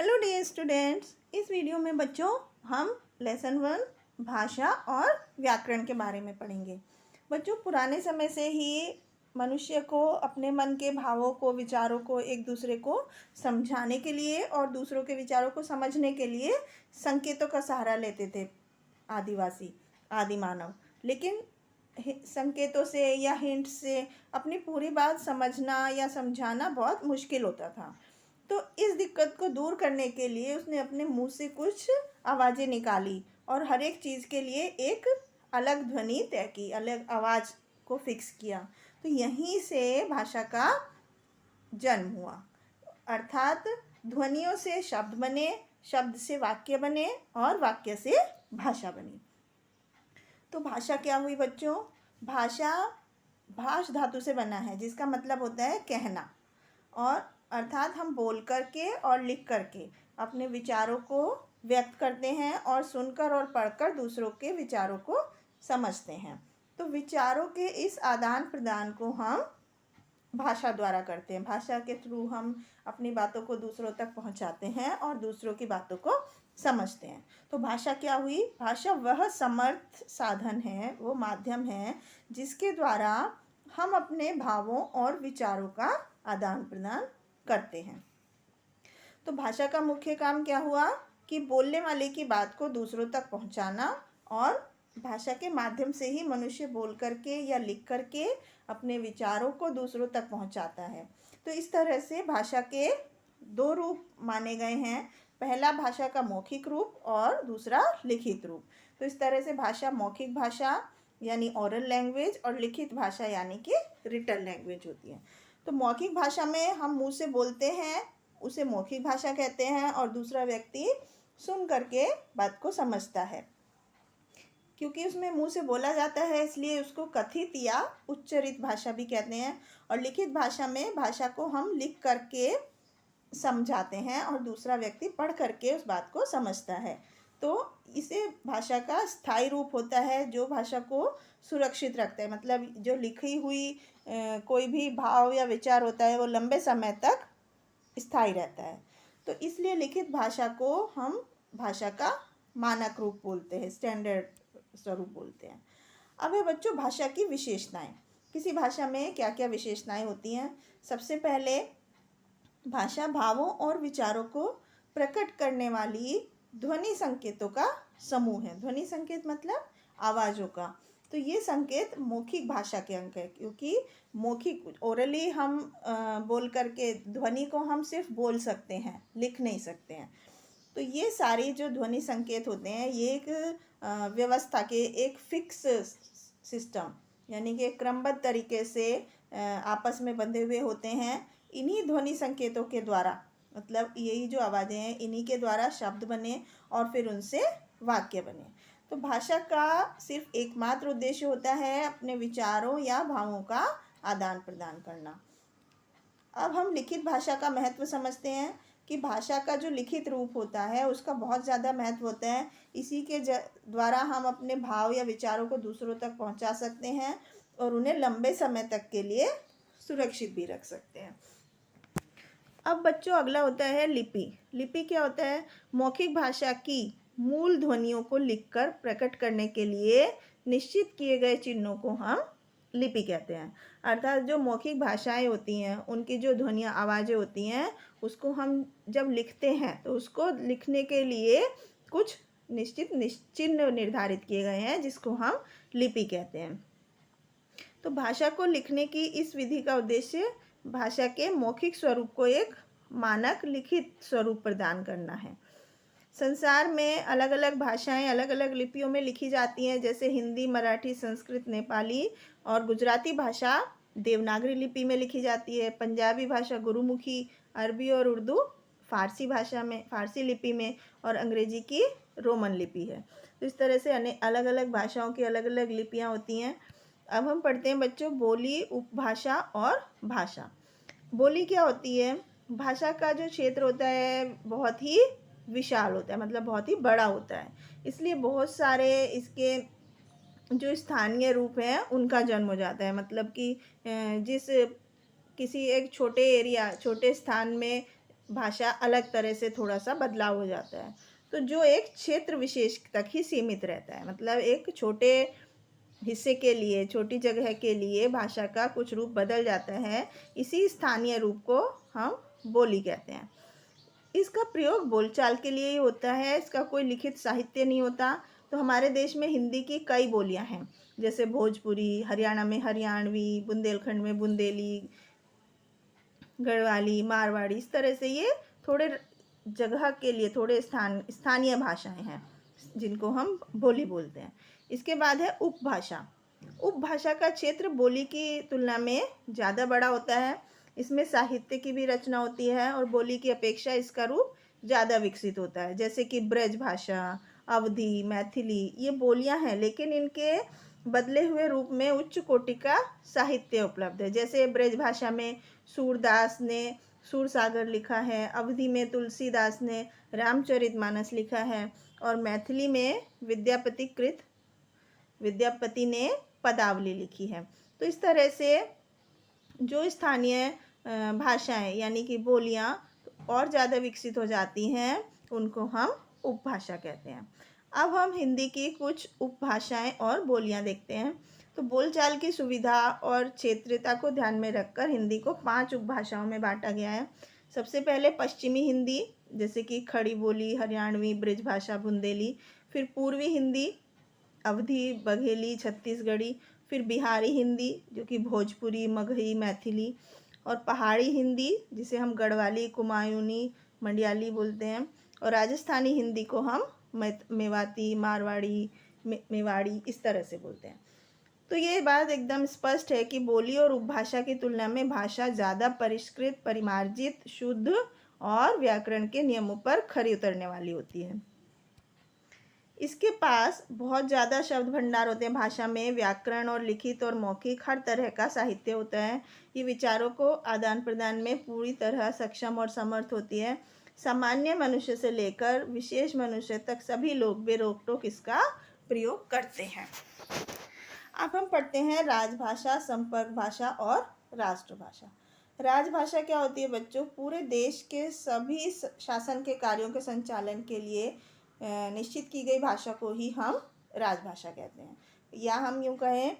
Hello dear students, इस video में बच्चों हम लेसन 1 भाषा और व्याकरण के बारे में पढ़ेंगे। बच्चों, पुराने समय से ही मनुष्य को अपने मन के भावों को, विचारों को एक दूसरे को समझाने के लिए और दूसरों के विचारों को समझने के लिए संकेतों का सहारा लेते थे आदिवासी, आदि मानव। लेकिन संकेतों से या हिंट से अपनी पूरी बात समझना या समझाना बहुत मुश्किल होता था। तो इस दिक्कत को दूर करने के लिए उसने अपने मुंह से कुछ आवाज़ें निकाली और हर एक चीज़ के लिए एक अलग ध्वनि तय की, अलग आवाज़ को फिक्स किया। तो यहीं से भाषा का जन्म हुआ, अर्थात ध्वनियों से शब्द बने, शब्द से वाक्य बने और वाक्य से भाषा बनी। तो भाषा क्या हुई बच्चों? भाषा भाष धातु से बना है, जिसका मतलब होता है कहना, और अर्थात हम बोल करके और लिख करके अपने विचारों को व्यक्त करते हैं और सुनकर और पढ़कर दूसरों के विचारों को समझते हैं। तो विचारों के इस आदान प्रदान को हम भाषा द्वारा करते हैं। भाषा के थ्रू हम अपनी बातों को दूसरों तक पहुंचाते हैं और दूसरों की बातों को समझते हैं। तो भाषा क्या हुई? भाषा वह समर्थ साधन है, वो माध्यम है जिसके द्वारा हम अपने भावों और विचारों का आदान प्रदान करते हैं। तो भाषा का मुख्य काम क्या हुआ कि बोलने वाले की बात को दूसरों तक पहुंचाना, और भाषा के माध्यम से ही मनुष्य बोल करके या लिख करके अपने विचारों को दूसरों तक पहुंचाता है। तो इस तरह से भाषा के दो रूप माने गए हैं, पहला भाषा का मौखिक रूप और दूसरा लिखित रूप। तो इस तरह से भाषा मौखिक भाषा यानी ओरल लैंग्वेज और लिखित भाषा यानी कि रिटन लैंग्वेज होती है। तो मौखिक भाषा में हम मुंह से बोलते हैं, उसे मौखिक भाषा कहते हैं, और दूसरा व्यक्ति सुन करके बात को समझता है। क्योंकि उसमें मुंह से बोला जाता है इसलिए उसको कथित या उच्चरित भाषा भी कहते हैं। और लिखित भाषा में भाषा को हम लिख करके समझाते हैं और दूसरा व्यक्ति पढ़ करके उस बात को समझता है। तो इसे भाषा का स्थायी रूप होता है जो भाषा को सुरक्षित रखता है। मतलब जो लिखी हुई कोई भी भाव या विचार होता है वो लंबे समय तक स्थायी रहता है। तो इसलिए लिखित भाषा को हम भाषा का मानक रूप बोलते हैं, स्टैंडर्ड स्वरूप बोलते हैं। अब है बच्चों भाषा की विशेषताएं। किसी भाषा में क्या क्या विशेषताएं होती हैं? सबसे पहले भाषा भावों और विचारों को प्रकट करने वाली ध्वनि संकेतों का समूह है। ध्वनि संकेत मतलब आवाज़ों का। तो ये संकेत मौखिक भाषा के अंग है, क्योंकि मौखिक ओरली हम बोल करके ध्वनि को हम सिर्फ बोल सकते हैं, लिख नहीं सकते हैं। तो ये सारी जो ध्वनि संकेत होते हैं ये एक व्यवस्था के, एक फिक्स सिस्टम यानी कि क्रमबद्ध तरीके से आपस में बंधे हुए होते हैं। इन्हीं ध्वनि संकेतों के द्वारा, मतलब यही जो आवाज़ें हैं इन्हीं के द्वारा शब्द बने और फिर उनसे वाक्य बने। तो भाषा का सिर्फ एकमात्र उद्देश्य होता है अपने विचारों या भावों का आदान प्रदान करना। अब हम लिखित भाषा का महत्व समझते हैं कि भाषा का जो लिखित रूप होता है उसका बहुत ज़्यादा महत्व होता है। इसी के द्वारा हम अपने भाव या विचारों को दूसरों तक पहुंचा सकते हैं और उन्हें लंबे समय तक के लिए सुरक्षित भी रख सकते हैं। अब बच्चों अगला होता है लिपि। लिपि क्या होता है? मौखिक भाषा की मूल ध्वनियों को लिखकर प्रकट करने के लिए निश्चित किए गए चिन्हों को हम लिपि कहते हैं। अर्थात जो मौखिक भाषाएं होती हैं उनकी जो ध्वनियाँ, आवाज़ें होती हैं, उसको हम जब लिखते हैं तो उसको लिखने के लिए कुछ निश्चित चिन्ह निर्धारित किए गए हैं जिसको हम लिपि कहते हैं। तो भाषा को लिखने की इस विधि का उद्देश्य भाषा के मौखिक स्वरूप को एक मानक लिखित स्वरूप प्रदान करना है। संसार में अलग अलग भाषाएं अलग अलग लिपियों में लिखी जाती हैं, जैसे हिंदी, मराठी, संस्कृत, नेपाली और गुजराती भाषा देवनागरी लिपि में लिखी जाती है। पंजाबी भाषा गुरुमुखी, अरबी और उर्दू फारसी भाषा में, फारसी लिपि में, और अंग्रेजी की रोमन लिपि है। तो इस तरह से अलग अलग भाषाओं की अलग अलग लिपियाँ होती हैं। अब हम पढ़ते हैं बच्चों बोली, उपभाषा और भाषा। बोली क्या होती है? भाषा का जो क्षेत्र होता है बहुत ही विशाल होता है, मतलब बहुत ही बड़ा होता है। इसलिए बहुत सारे इसके जो स्थानीय रूप हैं उनका जन्म हो जाता है। मतलब कि जिस किसी एक छोटे एरिया, छोटे स्थान में भाषा अलग तरह से थोड़ा सा बदलाव हो जाता है। तो जो एक क्षेत्र विशेष तक ही सीमित रहता है, मतलब एक छोटे हिस्से के लिए, छोटी जगह के लिए भाषा का कुछ रूप बदल जाता है, इसी स्थानीय रूप को हम बोली कहते हैं। इसका प्रयोग बोलचाल के लिए ही होता है, इसका कोई लिखित साहित्य नहीं होता। तो हमारे देश में हिंदी की कई बोलियां हैं, जैसे भोजपुरी, हरियाणा में हरियाणवी, बुंदेलखंड में बुंदेली, गढ़वाली, मारवाड़ी, इस तरह से ये थोड़े जगह के लिए थोड़े स्थानीय भाषाएं हैं जिनको हम बोली बोलते हैं। इसके बाद है उपभाषा। उपभाषा का क्षेत्र बोली की तुलना में ज़्यादा बड़ा होता है। इसमें साहित्य की भी रचना होती है और बोली की अपेक्षा इसका रूप ज़्यादा विकसित होता है, जैसे कि ब्रज भाषा, अवधी, मैथिली, ये बोलियां हैं, लेकिन इनके बदले हुए रूप में उच्च कोटि का साहित्य उपलब्ध है। जैसे ब्रज भाषा में सूरदास ने सूरसागर लिखा है, अवधी में तुलसीदास ने रामचरितमानस लिखा है, और मैथिली में विद्यापति ने पदावली लिखी है। तो इस तरह से जो स्थानीय भाषाएं यानी कि बोलियां और ज़्यादा विकसित हो जाती हैं, उनको हम उपभाषा कहते हैं। अब हम हिंदी की कुछ उपभाषाएं और बोलियां देखते हैं। तो बोलचाल की सुविधा और क्षेत्रीयता को ध्यान में रखकर हिंदी को 5 उपभाषाओं में बांटा गया है। सबसे पहले पश्चिमी हिंदी, जैसे कि खड़ी बोली, हरियाणवी, ब्रजभाषा, बुंदेली। फिर पूर्वी हिंदी, अवधी, बघेली, छत्तीसगढ़ी। फिर बिहारी हिंदी, जो कि भोजपुरी, मगही, मैथिली। और पहाड़ी हिंदी, जिसे हम गढ़वाली, कुमायूनी, मंडियाली बोलते हैं। और राजस्थानी हिंदी को हम मेवाती, मारवाड़ी, मेवाड़ी, इस तरह से बोलते हैं। तो ये बात एकदम स्पष्ट है कि बोली और उपभाषा की तुलना में भाषा ज़्यादा परिष्कृत, परिमार्जित, शुद्ध और व्याकरण के नियमों पर खरी उतरने वाली होती है। इसके पास बहुत ज़्यादा शब्द भंडार होते हैं। भाषा में व्याकरण और लिखित और मौखिक हर तरह का साहित्य होता है। ये विचारों को आदान प्रदान में पूरी तरह सक्षम और समर्थ होती है। सामान्य मनुष्य से लेकर विशेष मनुष्य तक सभी लोग बेरोक टोक इसका प्रयोग करते हैं। अब हम पढ़ते हैं राजभाषा, संपर्क भाषा और राष्ट्रभाषा। राजभाषा क्या होती है बच्चों? पूरे देश के सभी शासन के कार्यों के संचालन के लिए निश्चित की गई भाषा को ही हम राजभाषा कहते हैं। या हम यूँ कहें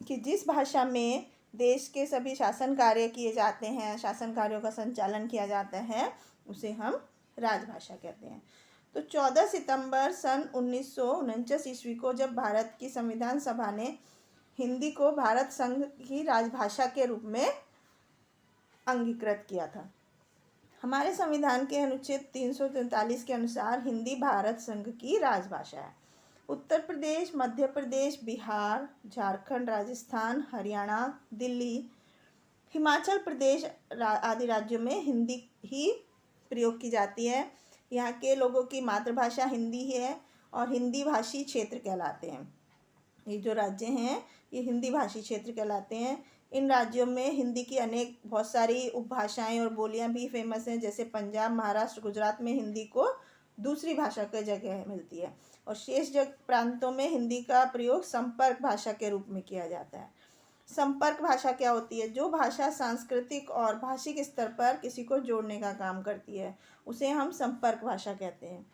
कि जिस भाषा में देश के सभी शासन कार्य किए जाते हैं, शासन कार्यों का संचालन किया जाता है, उसे हम राजभाषा कहते हैं। तो 14 सितंबर सन 1949 ईस्वी को जब भारत की संविधान सभा ने हिंदी को भारत संघ की राजभाषा के रूप में अंगीकृत किया था। हमारे संविधान के अनुच्छेद 343 के अनुसार हिंदी भारत संघ की राजभाषा है। उत्तर प्रदेश, मध्य प्रदेश, बिहार, झारखंड, राजस्थान, हरियाणा, दिल्ली, हिमाचल प्रदेश आदि राज्यों में हिंदी ही प्रयोग की जाती है। यहाँ के लोगों की मातृभाषा हिंदी ही है और हिंदी भाषी क्षेत्र कहलाते हैं। ये जो राज्य हैं ये हिंदी भाषी क्षेत्र कहलाते हैं। इन राज्यों में हिंदी की बहुत सारी उपभाषाएं और बोलियां भी फेमस हैं। जैसे पंजाब, महाराष्ट्र, गुजरात में हिंदी को दूसरी भाषा की जगह मिलती है और शेष प्रांतों में हिंदी का प्रयोग संपर्क भाषा के रूप में किया जाता है। संपर्क भाषा क्या होती है? जो भाषा सांस्कृतिक और भाषिक स्तर पर किसी को जोड़ने का काम करती है, उसे हम संपर्क भाषा कहते हैं।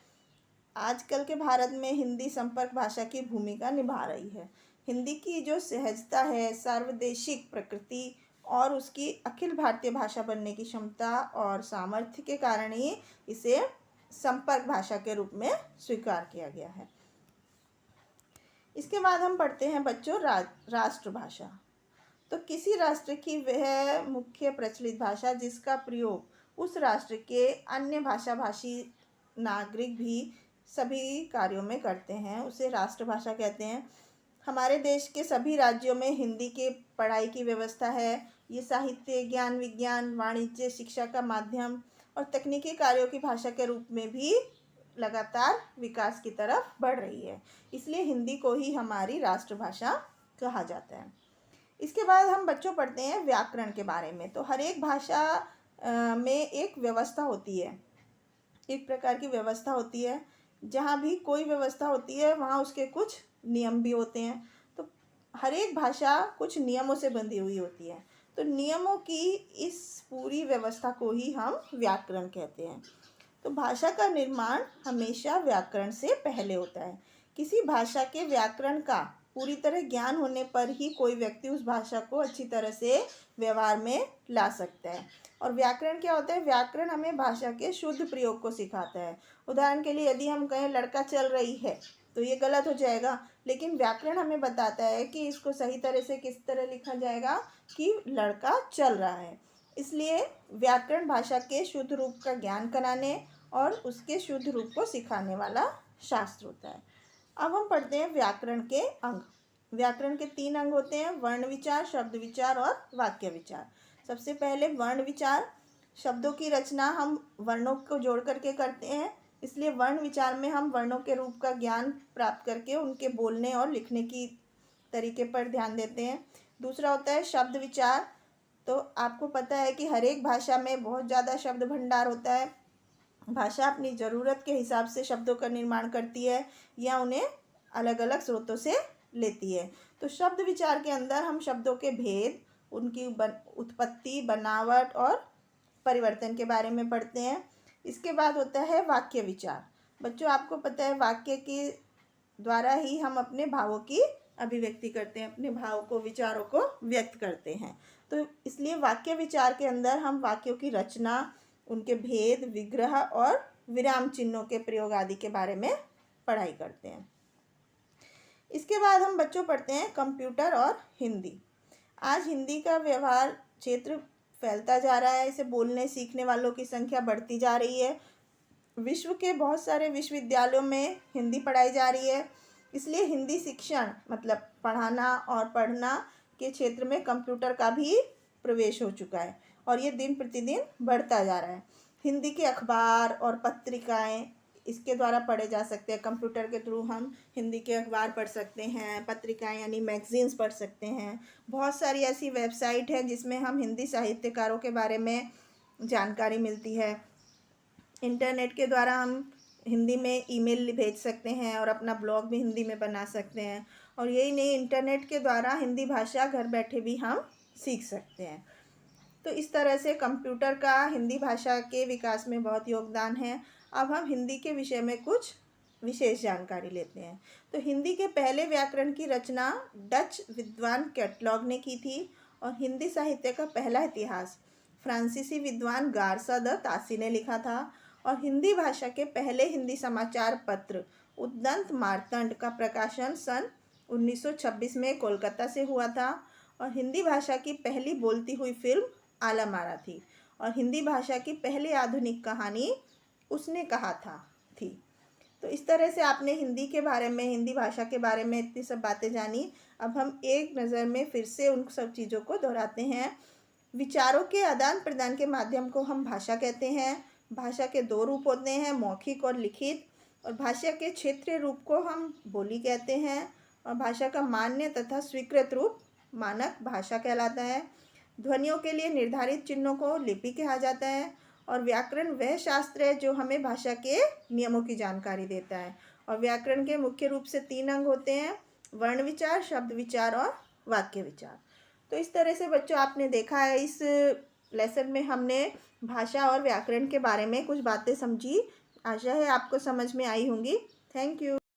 आजकल के भारत में हिंदी संपर्क भाषा की भूमिका निभा रही है। हिंदी की जो सहजता है, सार्वदेशिक प्रकृति और उसकी अखिल भारतीय भाषा बनने की क्षमता और सामर्थ्य के कारण ही इसे संपर्क भाषा के रूप में स्वीकार किया गया है। इसके बाद हम पढ़ते हैं बच्चों राष्ट्रभाषा। तो किसी राष्ट्र की वह मुख्य प्रचलित भाषा जिसका प्रयोग उस राष्ट्र के अन्य भाषी नागरिक भी सभी कार्यों में करते हैं, उसे राष्ट्रभाषा कहते हैं। हमारे देश के सभी राज्यों में हिंदी के पढ़ाई की व्यवस्था है। ये साहित्य, ज्ञान, विज्ञान, वाणिज्य, शिक्षा का माध्यम और तकनीकी कार्यों की भाषा के रूप में भी लगातार विकास की तरफ बढ़ रही है। इसलिए हिंदी को ही हमारी राष्ट्रभाषा कहा जाता है। इसके बाद हम बच्चों पढ़ते हैं व्याकरण के बारे में। तो हर एक भाषा में एक व्यवस्था होती है, एक प्रकार की व्यवस्था होती है। जहाँ भी कोई व्यवस्था होती है वहाँ उसके कुछ नियम भी होते हैं। तो हर एक भाषा कुछ नियमों से बंधी हुई होती है। तो नियमों की इस पूरी व्यवस्था को ही हम व्याकरण कहते हैं। तो भाषा का निर्माण हमेशा व्याकरण से पहले होता है। किसी भाषा के व्याकरण का पूरी तरह ज्ञान होने पर ही कोई व्यक्ति उस भाषा को अच्छी तरह से व्यवहार में ला सकता है। और व्याकरण क्या होता है? व्याकरण हमें भाषा के शुद्ध प्रयोग को सिखाता है। उदाहरण के लिए यदि हम कहें लड़का चल रही है तो ये गलत हो जाएगा, लेकिन व्याकरण हमें बताता है कि इसको सही तरह से किस तरह लिखा जाएगा कि लड़का चल रहा है। इसलिए व्याकरण भाषा के शुद्ध रूप का ज्ञान कराने और उसके शुद्ध रूप को सिखाने वाला शास्त्र होता है। अब हम पढ़ते हैं व्याकरण के अंग। व्याकरण के 3 अंग होते हैं: वर्ण विचार, शब्द विचार और वाक्य विचार। सबसे पहले वर्ण विचार। शब्दों की रचना हम वर्णों को जोड़ करके करते हैं, इसलिए वर्ण विचार में हम वर्णों के रूप का ज्ञान प्राप्त करके उनके बोलने और लिखने की तरीके पर ध्यान देते हैं। दूसरा होता है शब्द विचार। तो आपको पता है कि हर एक भाषा में बहुत ज़्यादा शब्द भंडार होता है। भाषा अपनी ज़रूरत के हिसाब से शब्दों का निर्माण करती है या उन्हें अलग अलग स्रोतों से लेती है। तो शब्द विचार के अंदर हम शब्दों के भेद, उनकी उत्पत्ति, बनावट और परिवर्तन के बारे में पढ़ते हैं। इसके बाद होता है वाक्य विचार। बच्चों, आपको पता है वाक्य के द्वारा ही हम अपने भावों की अभिव्यक्ति करते हैं, अपने भाव को, विचारों को व्यक्त करते हैं। तो इसलिए वाक्य विचार के अंदर हम वाक्यों की रचना, उनके भेद, विग्रह और विराम चिन्हों के प्रयोग आदि के बारे में पढ़ाई करते हैं। इसके बाद हम बच्चों पढ़ते हैं कंप्यूटर और हिंदी। आज हिंदी का व्यवहार क्षेत्र फैलता जा रहा है, इसे बोलने सीखने वालों की संख्या बढ़ती जा रही है। विश्व के बहुत सारे विश्वविद्यालयों में हिंदी पढ़ाई जा रही है, इसलिए हिंदी शिक्षण मतलब पढ़ाना और पढ़ना के क्षेत्र में कंप्यूटर का भी प्रवेश हो चुका है और ये दिन प्रतिदिन बढ़ता जा रहा है। हिंदी के अखबार और पत्रिकाएं इसके द्वारा पढ़े जा सकते हैं। कंप्यूटर के थ्रू हम हिंदी के अखबार पढ़ सकते हैं, पत्रिकाएं यानी मैगजीन्स पढ़ सकते हैं। बहुत सारी ऐसी वेबसाइट है जिसमें हम हिंदी साहित्यकारों के बारे में जानकारी मिलती है। इंटरनेट के द्वारा हम हिंदी में ईमेल भेज सकते हैं और अपना ब्लॉग भी हिंदी में बना सकते हैं। और यही नहीं, इंटरनेट के द्वारा हिंदी भाषा घर बैठे भी हम सीख सकते हैं। तो इस तरह से कंप्यूटर का हिंदी भाषा के विकास में बहुत योगदान है। अब हम हिंदी के विषय में कुछ विशेष जानकारी लेते हैं। तो हिंदी के पहले व्याकरण की रचना डच विद्वान कैटलॉग ने की थी और हिंदी साहित्य का पहला इतिहास फ्रांसीसी विद्वान गारसा द तासी ने लिखा था। और हिंदी भाषा के पहले हिंदी समाचार पत्र उद्दंत मार्तंड का प्रकाशन सन 1926 में कोलकाता से हुआ था। और हिंदी भाषा की पहली बोलती हुई फिल्म आलामारा थी। और हिंदी भाषा की पहली आधुनिक कहानी उसने कहा था थी। तो इस तरह से आपने हिंदी के बारे में, हिंदी भाषा के बारे में इतनी सब बातें जानी। अब हम एक नज़र में फिर से उन सब चीज़ों को दोहराते हैं। विचारों के आदान प्रदान के माध्यम को हम भाषा कहते हैं। भाषा के 2 रूप होते हैं, मौखिक और लिखित। और भाषा के क्षेत्रीय रूप को हम बोली कहते हैं। और भाषा का मान्य तथा स्वीकृत रूप मानक भाषा कहलाता है। ध्वनियों के लिए निर्धारित चिन्हों को लिपि कहा जाता है। और व्याकरण वह शास्त्र है जो हमें भाषा के नियमों की जानकारी देता है। और व्याकरण के मुख्य रूप से 3 अंग होते हैं: वर्ण विचार, शब्द विचार और वाक्य विचार। तो इस तरह से बच्चों आपने देखा है, इस लेसन में हमने भाषा और व्याकरण के बारे में कुछ बातें समझी। आशा है आपको समझ में आई होंगी। Thank you.